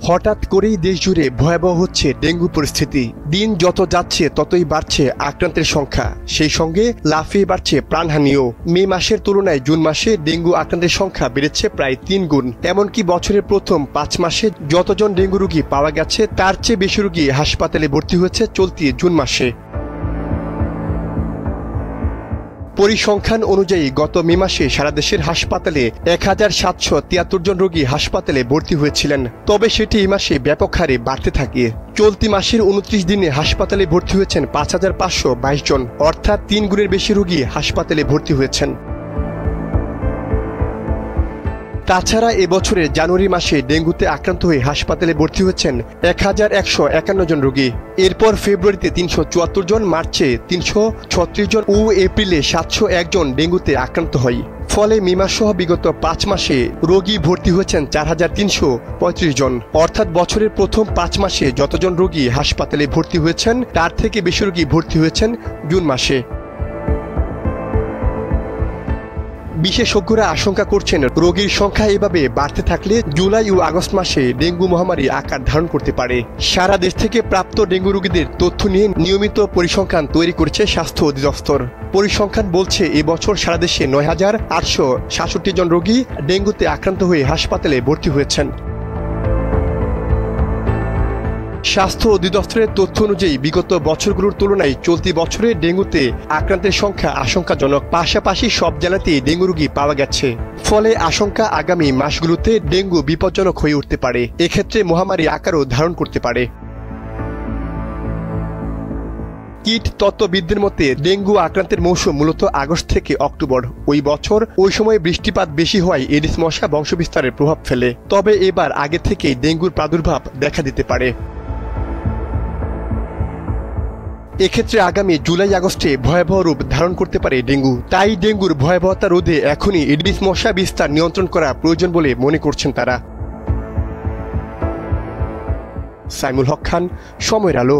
হঠাৎ করেই দেশজুড়ে ভয়াবহ হচ্ছে ডেঙ্গু পরিস্থিতি। দিন যত যাচ্ছে ততই বাড়ছে আক্রান্তের সংখ্যা, সেই সঙ্গে লাফিয়ে বাড়ছে প্রাণহানিও। মে মাসের তুলনায় জুন মাসে ডেঙ্গু আক্রান্তের সংখ্যা বেড়েছে প্রায় 3 গুণ। এমনকি বছরের প্রথম 5 মাসে যতজন ডেঙ্গু রোগী পাওয়া গেছে তার চেয়ে বেশি রোগী হাসপাতালে ভর্তি হয়েছে চলতি জুন মাসে। পরিসংখ্যান অনুযায়ী গত মে মাসে সারা দেশের হাসপাতালে 1773 জন রোগী হাসপাতালে ভর্তি হয়েছিলেন, তবে সেটি এই মাসে ব্যাপক হারে বাড়তে থাকে। চলতি মাসের 29 দিনে হাসপাতালে ভর্তি হয়েছেন 5522 জন, অর্থাৎ 3 গুণের বেশি রোগী হাসপাতালে ভর্তি হয়েছেন। তাছাড়া এবছরের জানুয়ারি মাসে ডেঙ্গুতে আক্রান্ত হয়ে হাসপাতালে ভর্তি হয়েছেন 1151 জন রোগী। এরপর ফেব্রুয়ারিতে 374 জন, মার্চে 336 জন ও এপ্রিলে 701 জন ডেঙ্গুতে আক্রান্ত হয়। ফলে মে মাস সহ বিগত 5 মাসে রোগী ভর্তি হয়েছেন 4335 জন, অর্থাৎ বছরের প্রথম 5 মাসে যতজন রোগী হাসপাতালে ভর্তি হয়েছেন তার থেকে বেশি রোগী ভর্তি হয়েছেন জুন মাসে। বিশেষজ্ঞরা আশঙ্কা করছেন রোগীর সংখ্যা এভাবে বাড়তে থাকলে জুলাই ও আগস্ট মাসে ডেঙ্গু মহামারী আকার ধারণ করতে পারে। সারা দেশ থেকে প্রাপ্ত ডেঙ্গু রোগীদের তথ্য নিয়ে নিয়মিত পরিসংখ্যান তৈরি করছে স্বাস্থ্য অধিদপ্তর। পরিসংখ্যান বলছে এবছর সারা দেশে 9867 জন রোগী ডেঙ্গুতে আক্রান্ত হয়ে হাসপাতালে ভর্তি হয়েছেন। স্বাস্থ্য অধিদপ্তরের তথ্য অনুযায়ী বিগত বছরগুলোর তুলনায় চলতি বছরে ডেঙ্গুতে আক্রান্তের সংখ্যা আশঙ্কাজনক। পাশাপাশি সব জেলাতেই ডেঙ্গু রোগী পাওয়া গেছে, ফলে আশঙ্কা আগামী মাসগুলোতে ডেঙ্গু বিপজ্জনক হয়ে উঠতে পারে। এক্ষেত্রে মহামারী আকারও ধারণ করতে পারে। কীট তত্ত্ববিদদের মতে ডেঙ্গু আক্রান্তের মৌসুম মূলত আগস্ট থেকে অক্টোবর। ওই বছর ওই সময় বৃষ্টিপাত বেশি হওয়ায় এডিস মশা বংশবিস্তারের প্রভাব ফেলে। তবে এবার আগে থেকেই ডেঙ্গুর প্রাদুর্ভাব দেখা দিতে পারে। এক্ষেত্রে আগামী জুলাই আগস্টে ভয়াবহ রূপ ধারণ করতে পারে ডেঙ্গু। তাই ডেঙ্গুর ভয়াবহতা রোধে এখনই এডিস মশা বিস্তার নিয়ন্ত্রণ করা প্রয়োজন বলে মনে করছেন তারা। সাইমুল হক খান, সময়ের আলো।